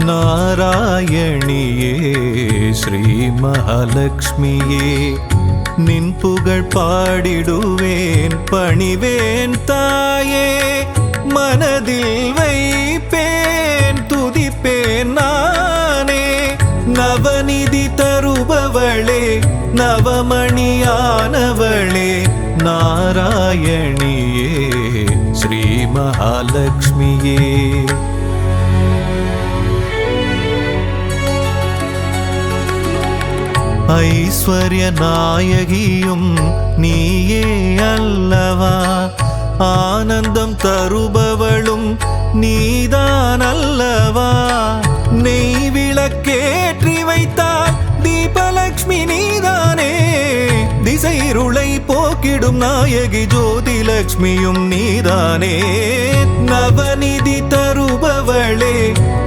நாராயணியே ஸ்ரீ மகாலட்சுமியே நின் புகழ் பாடிடுவேன் பணிவேன் தாயே மனதில் வைப்பேன் துதிப்பேன் நானே நவநிதி தருபவளே நவமணியானவளே நாராயணியே ஸ்ரீ மகாலட்சுமியே ஐஸ்வர்ய நாயகியும் நீயே அல்லவா ஆனந்தம் தருபவளும் நீதான் அல்லவா நெய் விளக்கேற்றி வைத்தால் தீபலக்ஷ்மி நீதானே திசைருளை போக்கிடும் நாயகி ஜோதி லக்ஷ்மியும் நீதானே நவநிதி தருபவளே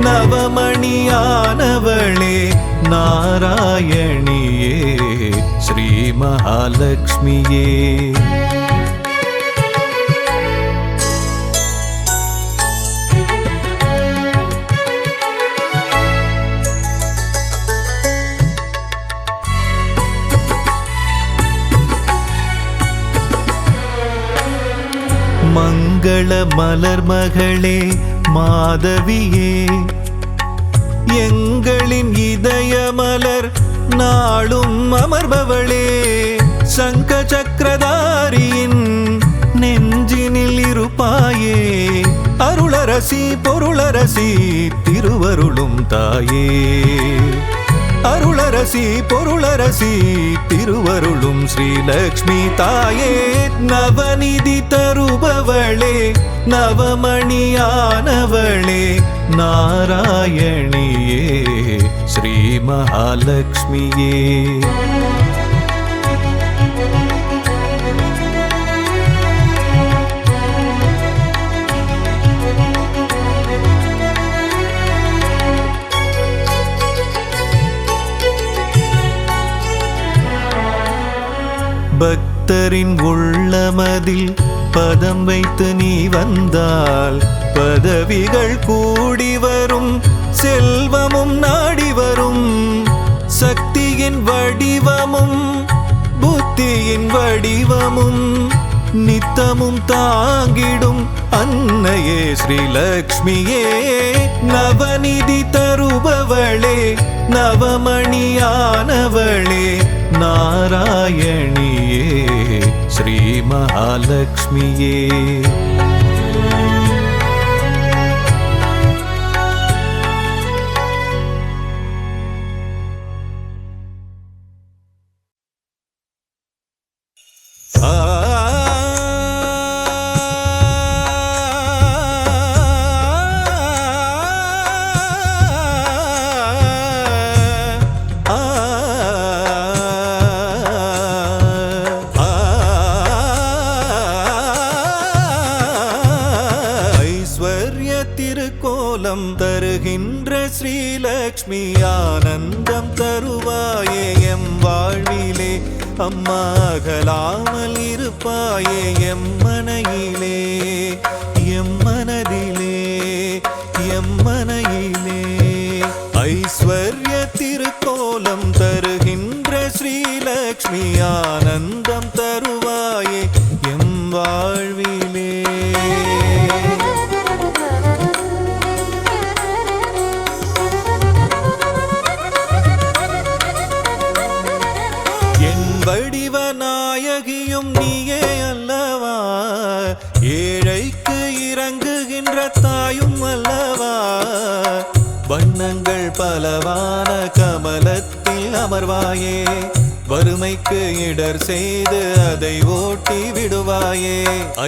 நவமணியானவளே நாராயணியே ஸ்ரீ மகாலட்சுமியே மங்கள மலர் மகளே மாதவியே எங்களின் இதய மலர் நாளும் அமர்பவளே சங்க சக்கரதாரியின் நெஞ்சினில் இருப்பாயே அருளரசி பொருளரசி திருவருளும் தாயே அருளரசி பொருளரசி திருவருளும் ஸ்ரீலக்ஷ்மி தாயே நவநிதி தருபவளே நவமணியானவளே நாராயணியே ஸ்ரீ மகாலட்சுமியே பக்தரின் உள்ளமதில் பதம் வைத்து நீ வந்தால் பதவிகள் கூடி வரும் செல்வமும் நாடி வரும் சக்தியின் வடிவமும் புத்தியின் வடிவமும் நித்தமும் தாங்கிடும் அன்னையே ஸ்ரீலக்ஷ்மியே நவநிதி தருபவளே நவமணியானவளே நாராயணியே ஸ்ரீ மகாலட்சுமியே திருக்கோலம் தருகின்ற ஸ்ரீலக்ஷ்மி ஆனந்தம் தருவாயே எம் வாழ்விலே அம்மா அகலாமல் இருப்பாயே எம் மனையிலே எம் மனதிலே எம் மனையிலே ஐஸ்வர்ய திருக்கோலம் தருகின்ற ஸ்ரீலக்ஷ்மி ஆனந்தம் தருவாயே எம் வாழ்விலே வடிவநாயகியும் நீயே அல்லவா ஏழைக்கு இறங்குகின்ற தாயும் அல்லவா வண்ணங்கள் பலவான கமலத்தில் அமர்வாயே வறுமைக்கு இடர் செய்து அதை ஓட்டி விடுவாயே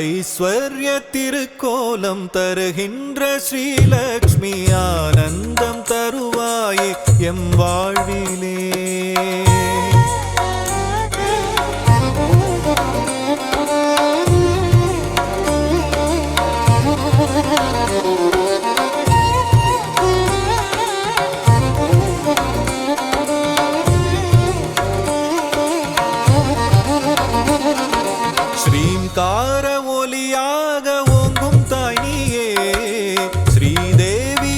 ஐஸ்வர்ய திருக்கோலம் தருகின்ற ஸ்ரீலக்ஷ்மி ஆனந்தம் தருவாயே எம் வாழ்விலே ஸ்ரீங்கார ஒலியாக ஓங்கும் தாய் நீயே ஸ்ரீதேவி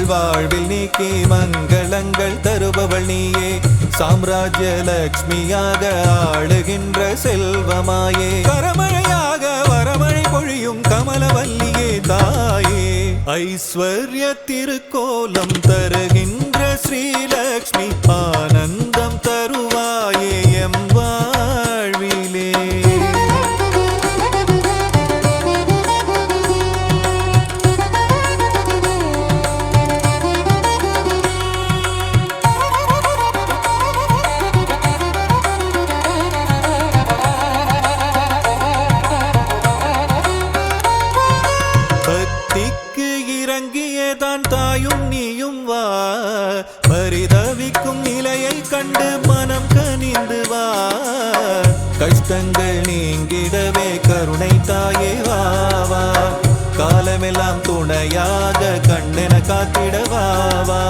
வாழ்வில் நீக்கி மங்களங்கள் தருபவள் நீயே சாம்ராஜ்ய லக்ஷ்மியாக ஆளுகின்ற செல்வமாயே கரமழையாக வரமழை பொழியும் கமலவல்லியே தாயே ஐஸ்வர்ய திருக்கோலம் தருகின்ற ஸ்ரீலக்ஷ்மி ஆனந்தம் தருவாயே எம் வாழ்விலே இறங்கியதான் தாயும் நீயும் வா பரிதவிக்கும் நிலையை கண்டு மனம் கனிந்து வா கஷ்டங்கள் நீங்கிடவே கருணை தாயே வா வா காலமெல்லாம் துணையாக கண்ணென காத்திடவா வா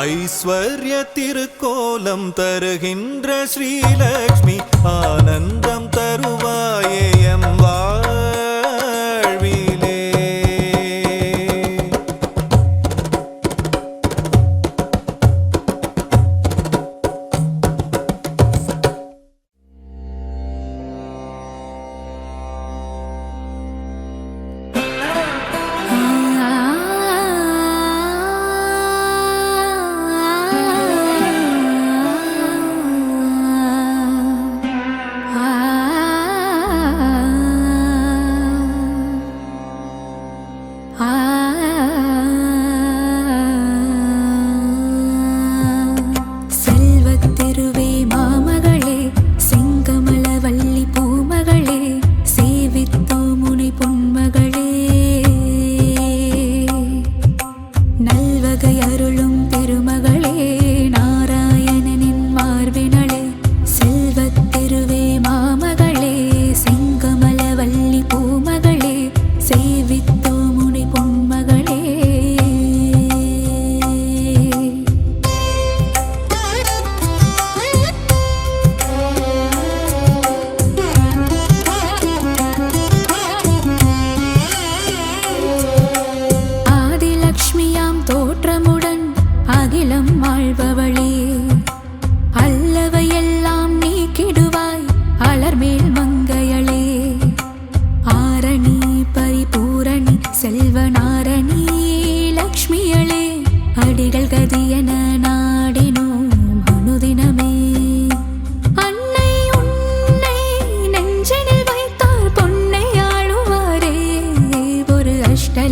ஐஸ்வர்ய திருக்கோலம் தருகின்ற ஸ்ரீலக்ஷ்மி ஆனந்தம் தருவாயே எம் வாழ்விலே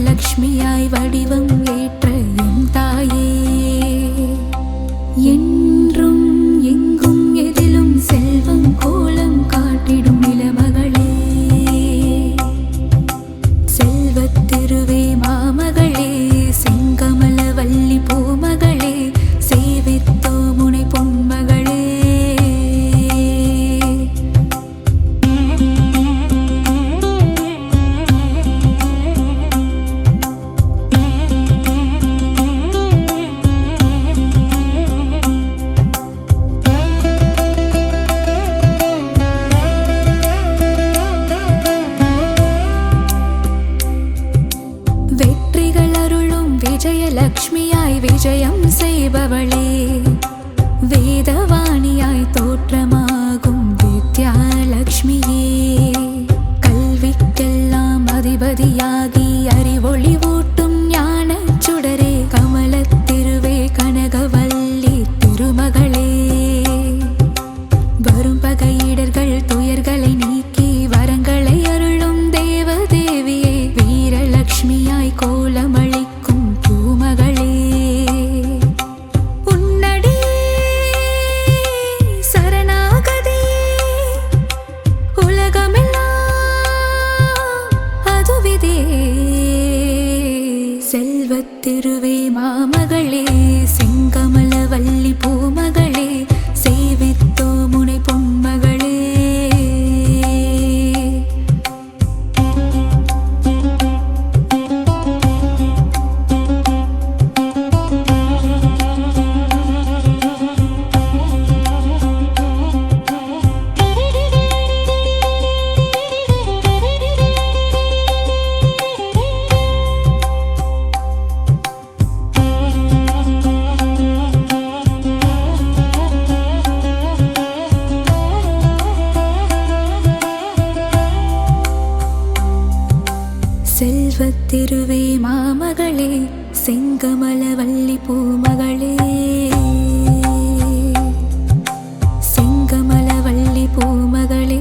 லக்ஷ்மியாய் வடிவம் ஏற்ற என் தாயே என்றும் எங்கும் எதிலும் செல்வம் கோலம் காட்டிடும் நிலமகளே செல்வத்திருவே மாமகளே செங்கமல வள்ளி பூமகளே சேவித்தோ முனை பொன்மகளே விஜயலக்ஷ்மியாய் விஜயம் செய்பவளே வேதவாணியாய் தோற்றமாகும் வித்யாலக்ஷ்மியே கல்விக்கெல்லாம் அதிபதியாகி அறிவொளி ஊட்டும் ஞானச் சுடரே கமலத்திருவே கனகவல்லி திருமகளே வரும் பகையிடர்கள் துயர்களை நீக்கி வரங்களை அருளும் தேவதேவியே வீரலக்ஷ்மியாய் கோலமளி செல்வத்திருவே மாமகளே செங்கமல வள்ளி பூமகளே சேவித்தோ முனை பொன்மகளே செல்வத்திருவே மாமகளே, செங்கமலவல்லி பூமகளே, செங்கமலவல்லி பூமகளே,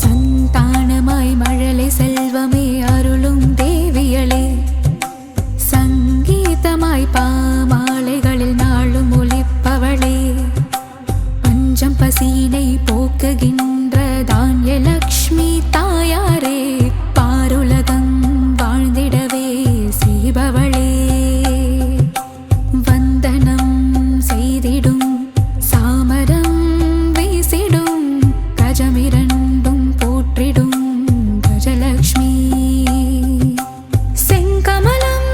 சந்தானமாய் மழலை செல்வமே அருளும் தேவியளே, சங்கீதமாய் பாமாலைகளில் நாளும் ஒலிப்பவளே, பஞ்சம் பசீனை போக்குகின்ற தான்யலக்ஷ்மி தாயாரே, பாருலகம் வாழ்ந்திடவே செய்பவளே, வந்தனம் செய்திடும் சாமரம் வீசிடும் கஜமிரண்டும் போற்றிடும் கஜலக்ஷ்மி, செங்கமலம்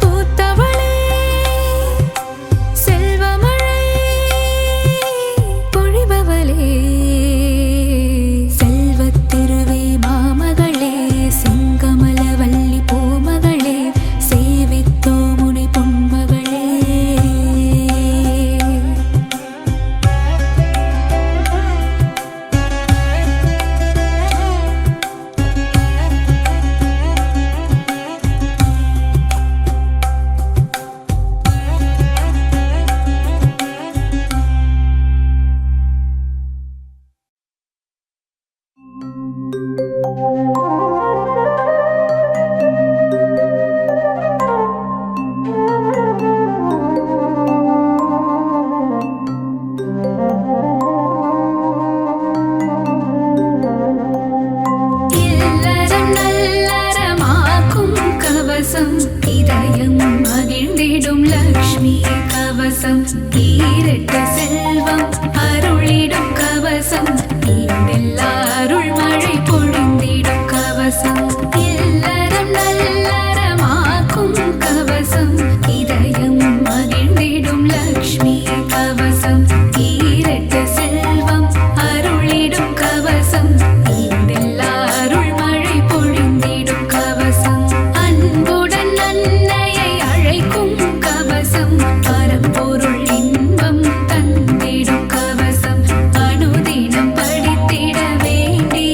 பூத்தவளே, செல்வமழை பொழிபவளே, செல்வத்திருவே மாமகளே, செங்கமலவல்லி பூமகளே, சேவித்தோ முனி பொன்மகளே. இல்லறம் நல்லறமாக்கும் கவசம், இதயம் மகிழ்ந்திடும் லக்ஷ்மி கவசம், ஈரட்ட செல்வம் அருளிடும் கவசம், ஈடெல்லா அருள் மழை பொழிந்திடும் கவசம், இல்லறம் நல்லறமாக்கும் கவசம், இதயம் மகிழ்ந்திடும் லக்ஷ்மி கவசம், ஈரட்ட செல்வம் அருளிடும் கவசம், ஈடெல்லா அருள் மழை பொழிந்திடும் கவசம், அன்புடன் அன்னையை அழைக்கும் கவசம், பரம்பொருள் இன்பம் தந்திடும் கவசம், அனுதினம் படித்திட வேண்டிய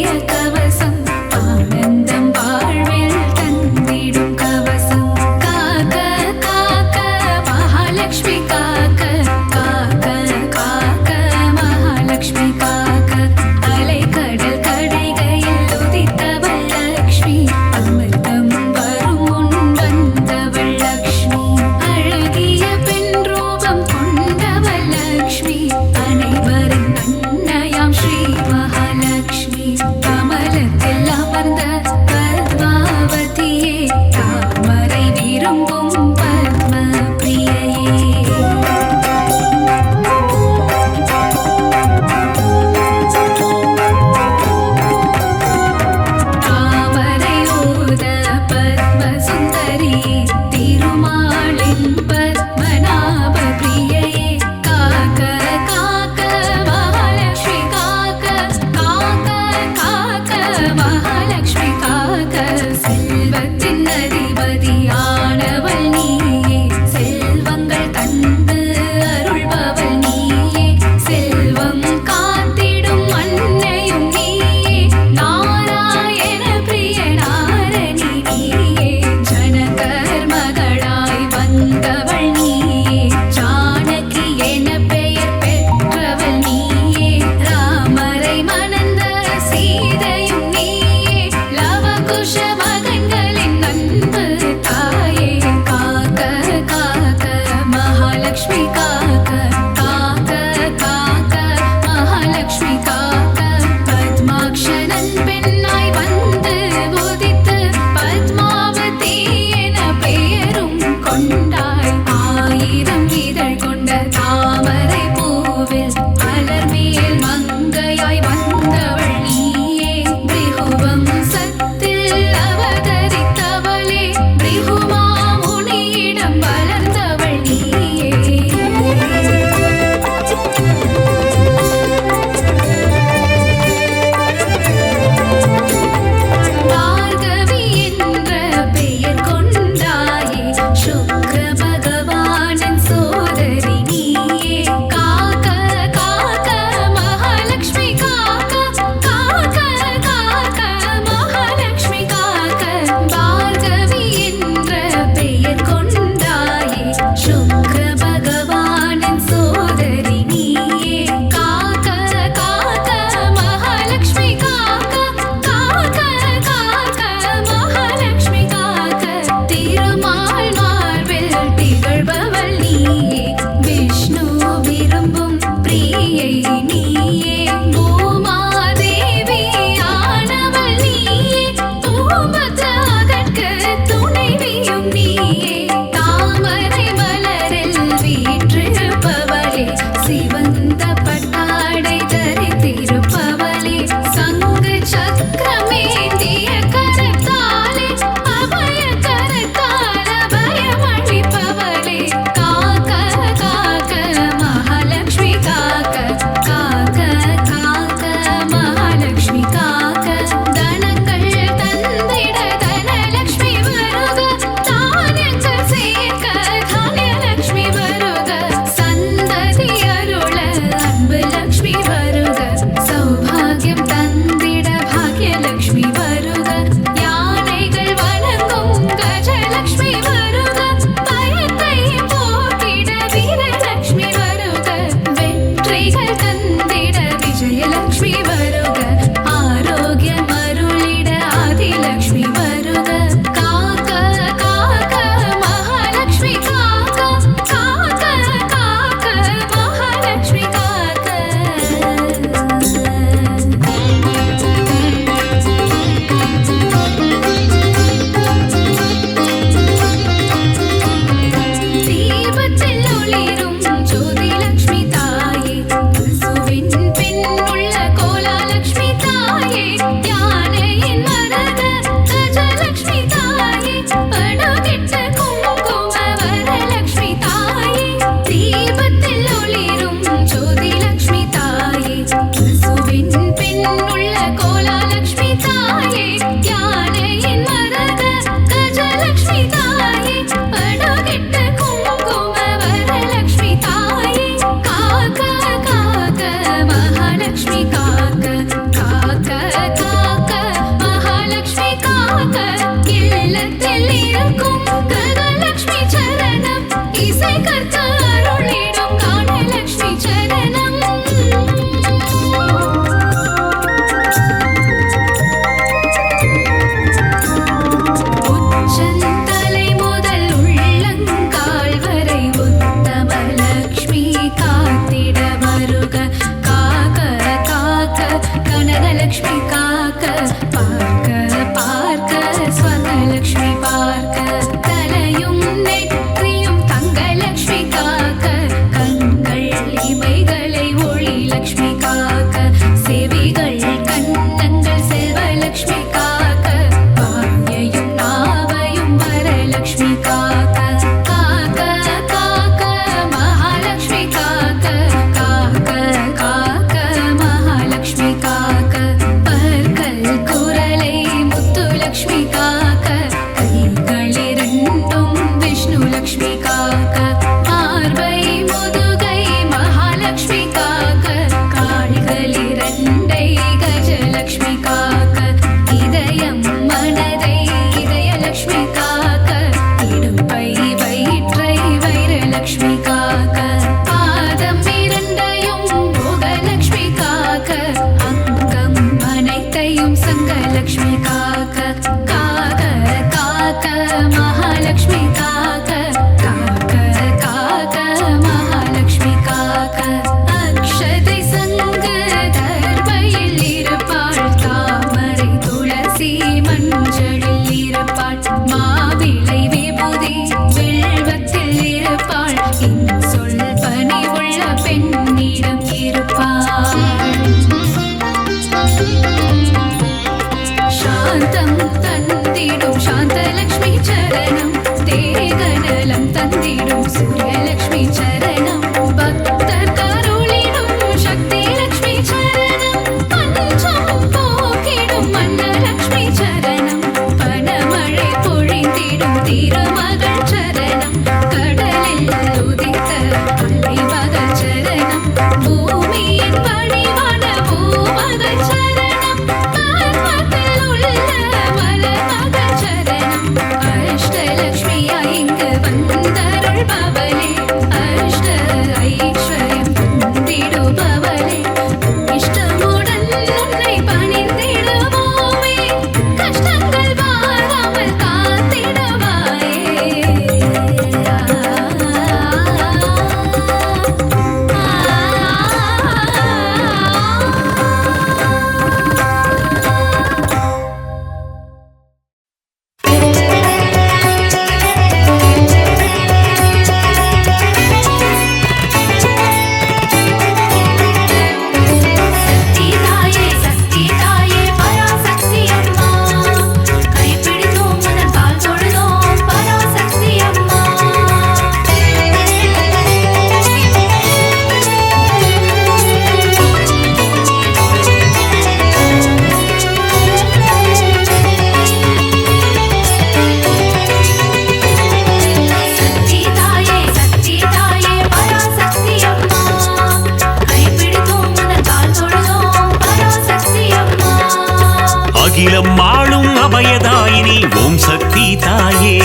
அகிலம் ஆளும் அபயதாயினி ஓம் சக்தி தாயே,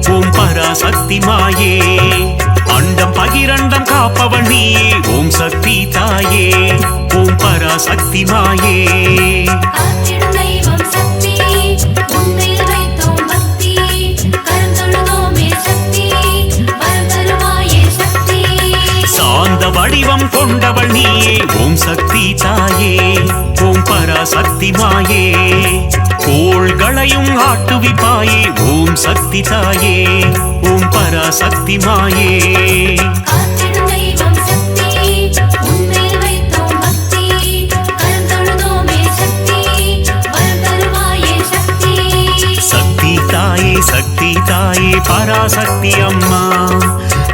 ஓம் பராசக்தி மாயே, அண்டம் பகிரண்டம் காப்பவள் நீயே ஓம் சக்தி தாயே, ஓம் பராசக்தி மாயே. காத்திடும் தெய்வம் சக்தி உன்மேல் வைத்தோம் பக்தி கரம் தொழுதோமே சக்தி வரம் தருவாயே சக்தி. சாந்த வடிவம் கொண்டவள் நீயே ஓம் சக்தி தாயே ஓம் பராசக்தி மாயே. கோள்களையும் ஆட்டுவிப்பாயே ஓம் சக்தி தாயே ஓம் பராசக்தி மாயே. காத்திடும் தெய்வம் சக்தி உன்மேல் வைத்தோம் பக்தி கரம் தொழுதோமே சக்தி வரம் தருவாயே சக்தி. சக்தி தாயே பராசக்தி அம்மா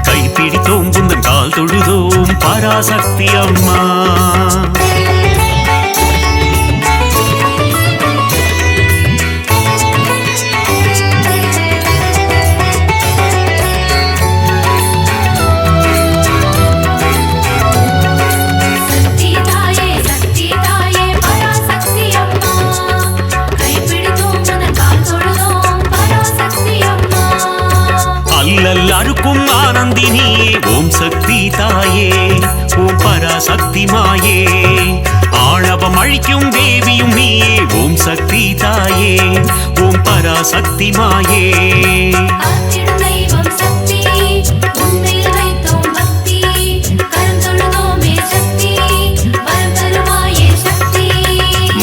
கைப்பிடித்தோம் புந்தன் கால் தொழுதோம் பராசக்தி அம்மா. அருக்கும் ஆனந்தினியே ஓம் சக்தி தாயே ஓம் பராசக்தி மாயே. ஆணவம் அழிக்கும் தேவியும் நீயே ஓம் சக்தி தாயே ஓம் பராசக்தி மாயே.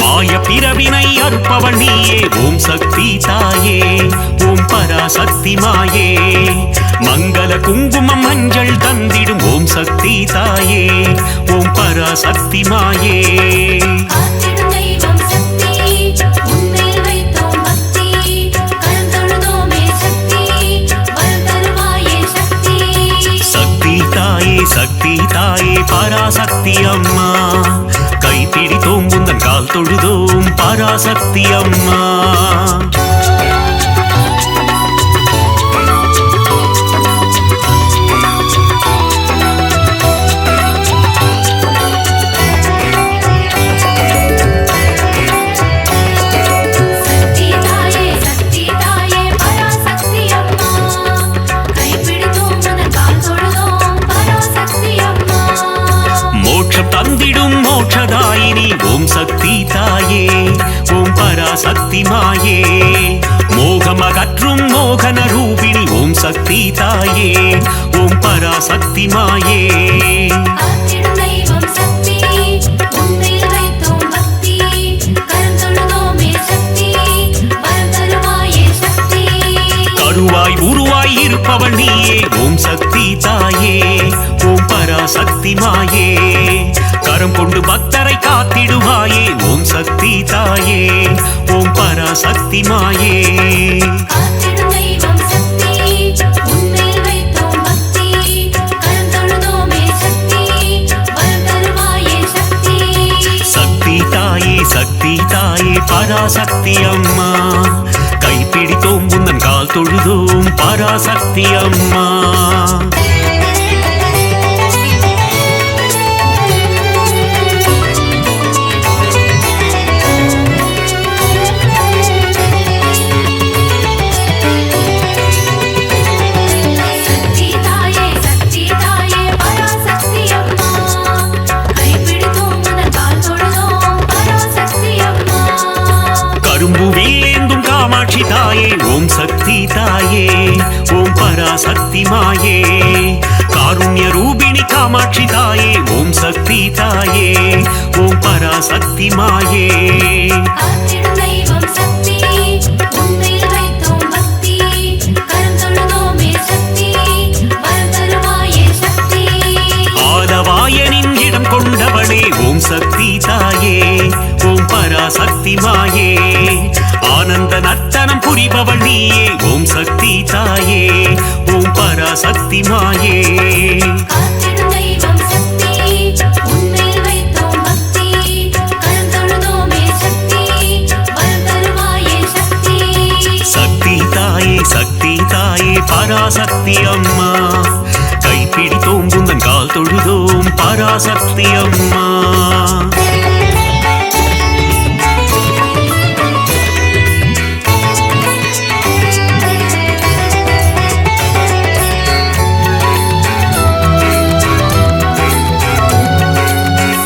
மாய பிறவினை அறுப்பவள் நீயே ஓம் சக்தி தாயே ஓம் பராசக்தி மாயே. மங்கள குங்குமம் மஞ்சள் தந்திடும் ஓம் சக்தி தாயே ஓம் பராசக்தி மாயே. சக்தி தாயே பராசக்தி அம்மா கைப்பிடித்தோம் உந்தன் கால் தொழுதோம் பராசக்தி அம்மா. தந்திடும் மோட்சதாயினி ஓம் சக்தி தாயே ஓம் பராசக்தி மாயே. மோகமகற்றும் மோகன ரூபிணி ஓம் சக்தி தாயே ஓம் பராசக்தி மாயே. கருவாய் உருவாய் இருப்பவள் நீயே ஓம் சக்தி தாயே ஓம் பராசக்தி மாயே. கரம் கொண்டு பக்தரை காத்திடுவாயே ஓம் சக்தி தாயே ஓம் பராசக்தி மாயே. சக்தி தாயே பராசக்தி அம்மா கைப்பிடித்தோம் உந்தன் கால் தொழுதோம் பராசக்தி அம்மா. காமாட்சி தாயே ஓம் சக்தி தாயே ஓம் பராசக்தி மாயே. காருண்ய ரூபிணி காமாட்சி தாயே ஓம் சக்தி தாயே ஓம் பராசக்தி மாயே. ஆலவாயனின் இடம் கொண்டவளே ஓம் சக்தி தாயே ஓம் பராசக்தி மாயே. ஆனந்த நர்த்தனம் புரிபவள் நீயே ஓம் சக்தி தாயே ஓம் பராசக்தி மாயே. சக்தி தாயே பராசக்தி அம்மா கைப்பிடித்தோம் உந்தன் கால் தொழுதோம் பராசக்தி அம்மா.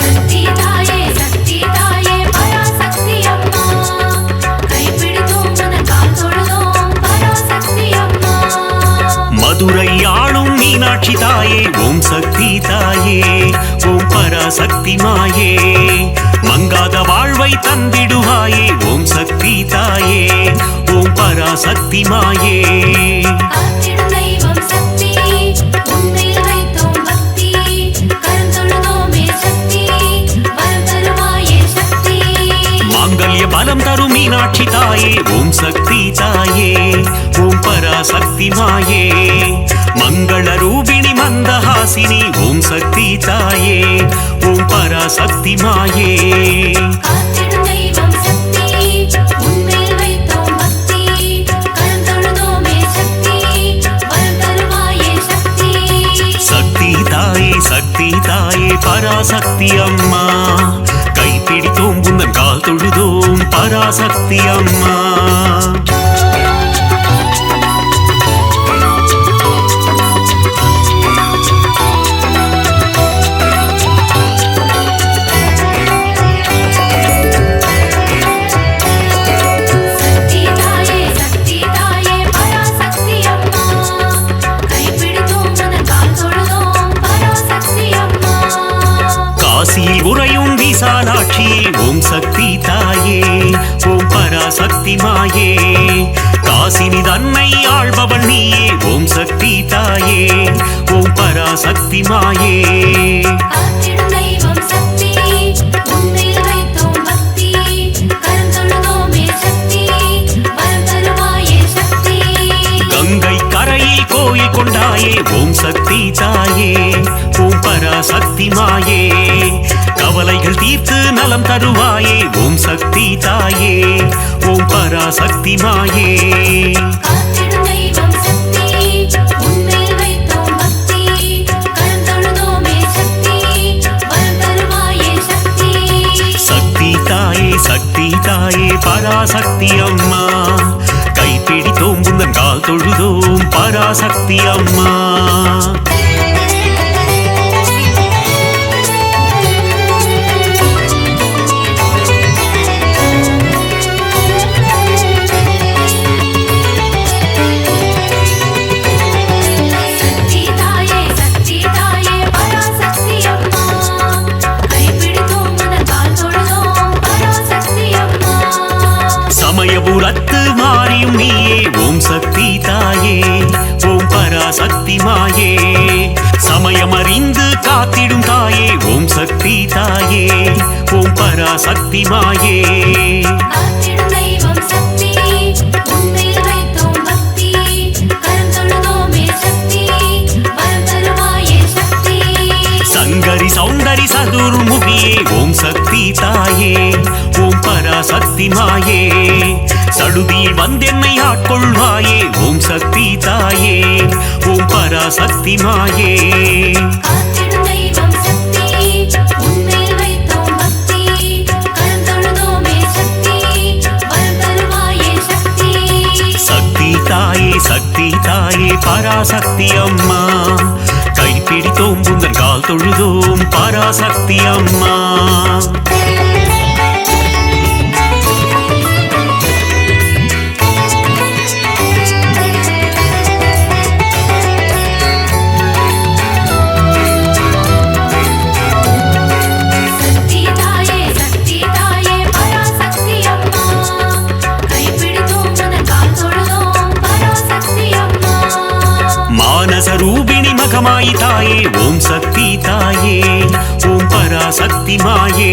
சக்தி தாயே காமாட்சி தாயே ஓம் சக்தி தாயே ஓம் பராசக்தி மாயே மங்காத வாழ்வை தந்திடுவாயே ஓம் சக்தி தாயே ஓம் பராசக்தி மாயே பலம் தரும் மீனாட்சி தாயே ஓம் சக்தி தாயே ஓம் பராசக்தி மாயே மங்கள ரூபிணி மந்தஹாசினி ஓம் சக்தி தாயே ஓம் பராசக்தி மாயே சக்தி தாயே சக்தி தாயே பராசக்தி அம்மா கைப்பிடித்தோம் உந்தன் கால் தொழுதோம் பராசக்தி அம்மா காசியில் உறையும் விசாலாட்சியே ஓம் சக்தி தாயே ஓம் பராசக்தி மாயே காசினி தன்னை ஆள்பவள் நீயே ஓம் சக்தி தாயே ஓம் பராசக்தி மாயே கங்கை கரையில் கோயில் கொண்டாயே ஓம் சக்தி தாயே ஓம் பராசக்தி மாயே கவலைகள் தீர்த்து நலம் தருவாயே ஓம் சக்தி தாயே ஓம் பராசக்தி மாயே சக்தி தாயே சக்தி தாயே பராசக்தி அம்மா கைப்பிடித்தோம் உந்தன் கால் தொழுதோம் பராசக்தி அம்மா சமயபுரத்து மாறியும் நீயே ஓம் சக்தி தாயே ஓம் பராசக்தி மாயே சமயமறிந்து காத்திடும் தாயே ஓம் சக்தி தாயே ஓம் பராசக்தி மாயே சங்கரி சௌந்தரி சதுர்முகியே ஓம் சக்தி தாயே ஓம் பராசக்தி மாயே சடுதியில் வந்தென்னை ஆட்கொள்வாயே ஓம் சக்தி தாயே ஓம் பராசக்தி மாயே சக்தி தாயே சக்தி தாயே பராசக்தி அம்மா கைப்பிடித்தோம் உந்தன் கால் தொழுதோம் பராசக்தி அம்மா ரூபிணி மகமாயி தாயே ஓம் சக்தி தாயே ஓம் பராசக்தி மாயே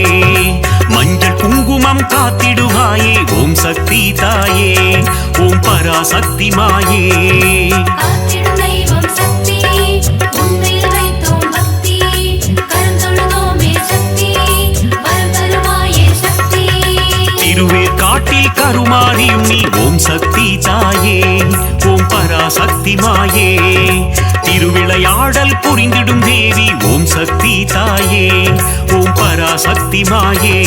மஞ்சள் குங்குமம் காத்திடுவாயே ஓம் சக்தி தாயே ஓம் பராசக்தி மாயே திருவேற்காட்டில் கருமாரியும் நீ ஓம் சக்தி தாயே ஓம் பராசக்தி மாயே திருவிளையாடல் புரிந்திடும் தேவி ஓம் சக்தி தாயே ஓம் பராசக்தி மாயே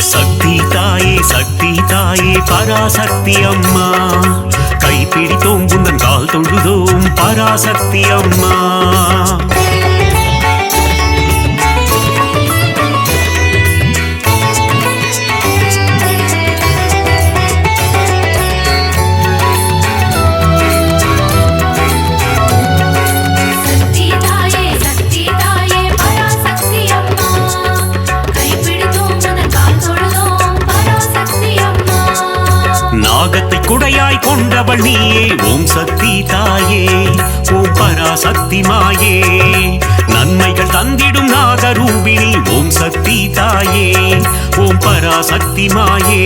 சக்தி தாயே சக்தி தாயே பராசக்தி அம்மா கைப்பிடித்தோம் உந்தன் கால் தொழுதோம் பராசக்தி அம்மா தந்தவள் நீயே ஓம் சக்தி தாயே ஓம் பராசக்தி மாயே நன்மைகள் தந்திடும் நாகரூபிணி ஓம் சக்தி தாயே ஓம் பராசக்தி மாயே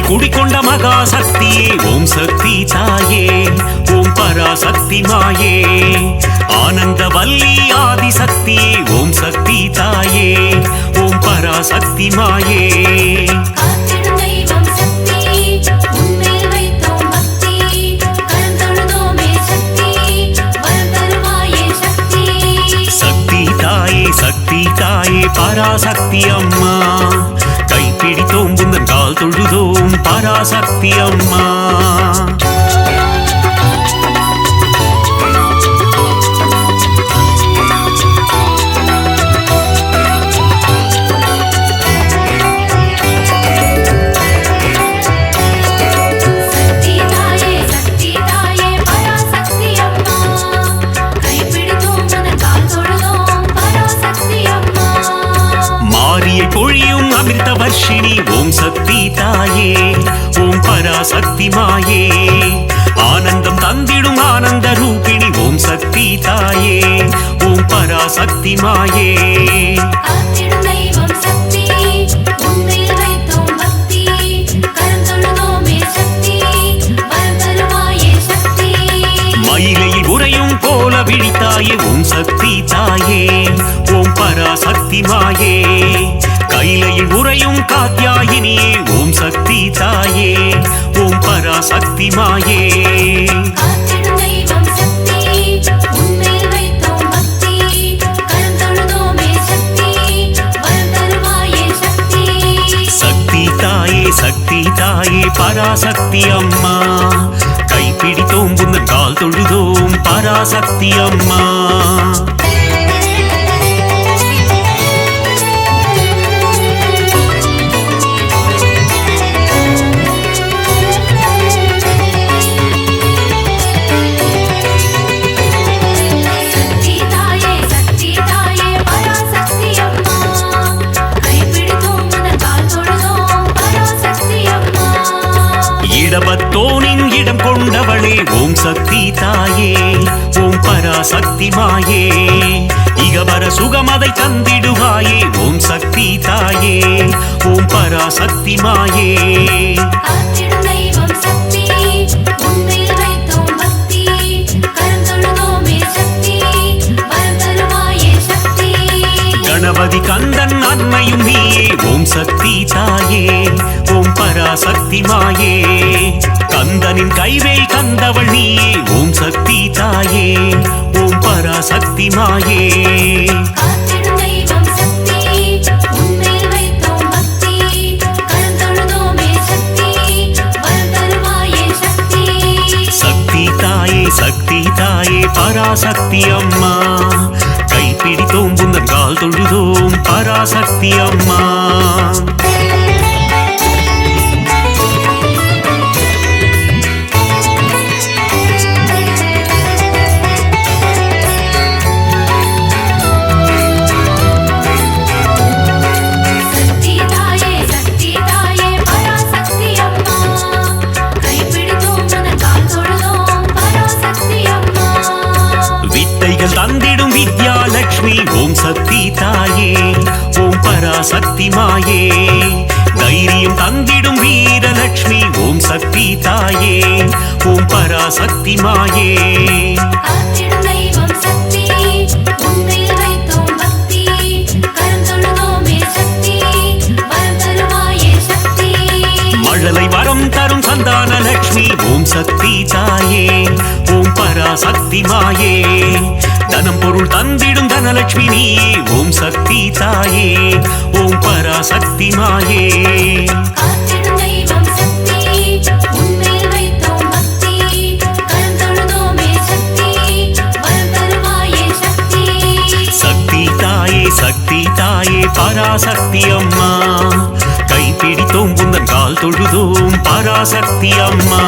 குடிக்கொண்ட மகாசக்தியே ஓம் சக்தி தாயே ஓம் பராசக்தி மாயே ஆனந்த வல்லி ஆதிசக்தியே ஓம் சக்தி தாயே ஓம் பராசக்தி மாயே சக்தி தாயே சக்தி தாயே பராசக்தி அம்மா கைப்பிடித்தோம் உந்தன் கால் தொழுதோம் பராசக்தி அம்மா பொழியும் அமிர்த வர்ஷினி ஓம் சக்தி தாயே ஓம் பராசக்தி மாயே ஆனந்தம் தந்திடும் ஆனந்த ரூபிணி ஓம் சக்தி தாயே ஓம் பராசக்தி மாயே மயிலையில் உறையும் போல விழித்தாயே ஓம் சக்தி தாயே ஓம் பராசக்தி மாயே கைலையில் உறையும் காத்யாயினியே ஓம் சக்தி தாயே ஓம் பராசக்தி மாயே சக்தி தாயே சக்தி தாயே பராசக்தி அம்மா கைப்பிடித்தோம் உந்தன் கால் தொழுதோம் பராசக்தி அம்மா இடபத்தோனின் இடம் கொண்டவளே ஓம் சக்தி தாயே ஓம் பராசக்தி மாயே இகவர சுகமதை தந்திடுவாயே ஓம் சக்தி தாயே ஓம் பராசக்தி மாயே கணபதி கந்தன் அன்னையும் நீயே ஓம் சக்தி தாயே ஓம் பராசக்தி மாயே கந்தனின் கைவேல் தந்தவள் நீயே ஓம் சக்தி தாயே ஓம் பராசக்தி மாயே சக்தி தாயே சக்தி தாயே பராசக்தி அம்மா கைப்பிடித்தோம் உந்தன் கால் தொழுதோம் பராசக்தி அம்மா தந்திடும் வித்யாலட்சுமி ஓம் சக்தி தாயே ஓம் பராசக்தி மாயே தைரியம் தந்திடும் வீரலட்சுமி ஓம் சக்தி தாயே ஓம் பராசக்தி மாயே மழலை வரம் தரும் சந்தான லட்சுமி ஓம் சக்தி தாயே ஓம் பராசக்தி மாயே தனம் பொருள் தந்திடும் தனலட்சுமி நீயே ஓம் சக்தி தாயே ஓம் பராசக்தி மாயே சக்தி தாயே சக்தி தாயே பராசக்தி அம்மா கைப்பிடித்தோம் உந்தன் கால் தொழுதோம் பராசக்தி அம்மா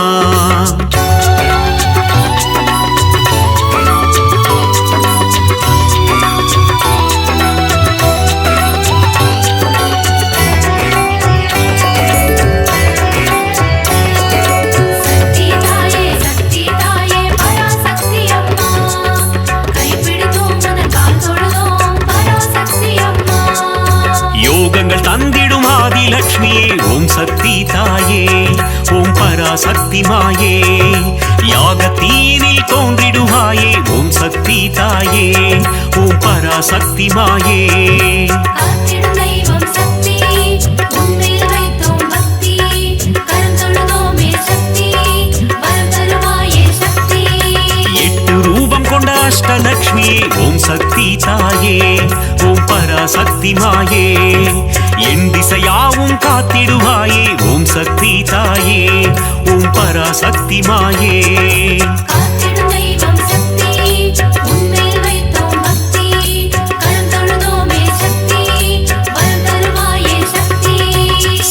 ஆதிலக்ஷ்மியே ஓம் சக்தி தாயே ஓம் பராசக்தி மாயே யாகத்தீனில் தோன்றிடுவாயே ஓம் சக்தி தாயே ஓம் பராசக்தி மாயே அஷ்டலக்ஷ்மியே ஓம் சக்தி தாயே ஓம் பராசக்தி மாயே என் திசையாவும் காத்திடுவாயே ஓம் சக்தி தாயே ஓம் பராசக்தி மாயே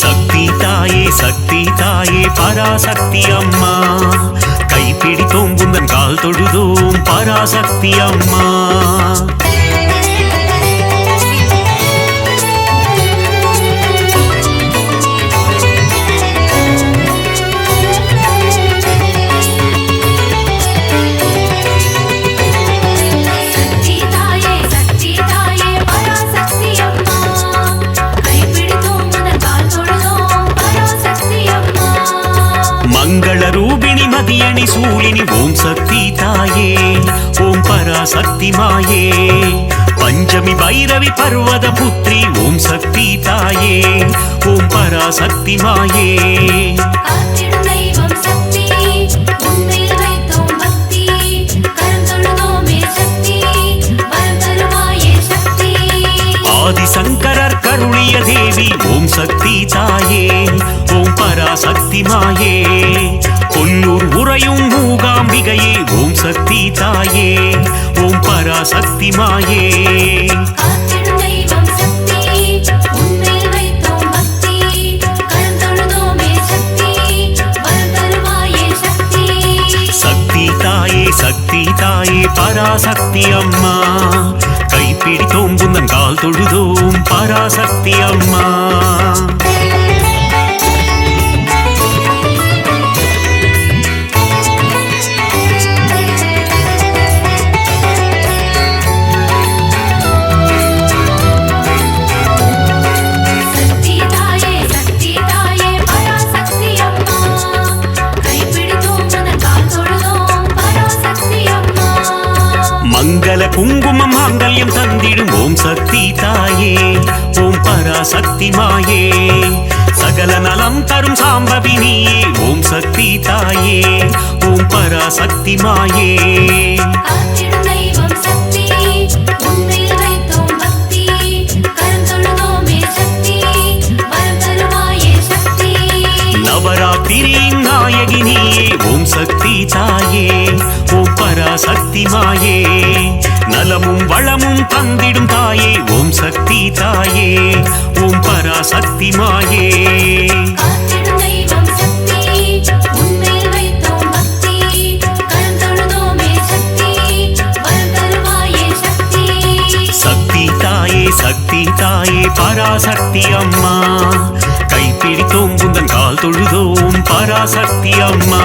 சக்தி தாயே சக்தி தாயே பராசக்தி அம்மா கைப்பிடித்தோம் உந்தன் கால் தொழுதோம் பராசக்தி அம்மா மங்கள ரூபிணி மதியணி சூழினி ஓம் சக்தி தாயே ஓம் பராசக்தி மாயே பஞ்சமி பைரவி பர்வத புத்ரி ஓம் சக்தி தாயே ஓம் பராசக்தி மாயே ஆதிசங்கரர் கருணிய தேவி ஓம் சக்தி தாயே ஓம் பராசக்தி மாயே கொல்லூர் உறையும் மூகாம்பிகையே ஓம் சக்தி தாயே ஓம் பராசக்தி மாயே சக்தி தாயே சக்தி தாயே பராசக்தி அம்மா கைப்பிடித்தோம் உந்தன் கால் தொழுதோம் பராசக்தி அம்மா மங்கள குங்குமம் மாங்கல்யம் தந்திடும் ஓம் சக்தி தாயே ஓம் பராசக்தி மாயே சகல நலம் தரும் சாம்பவினியே ஓம் சக்தி தாயே ஓம் பராசக்தி மாயே நவராத்திரியின் நாயகினியே ஓம் சக்தி தாயே ஓம் பராசக்தி மாயே நலமும் வளமும் தந்திடும் தாயே ஓம் சக்தி தாயே ஓம் பராசக்தி மாயே சக்தி தாயே சக்தி தாயே பராசக்தி அம்மா கைப்பிடித்தோம் உந்தன் கால் தொழுதோம் பராசக்தி அம்மா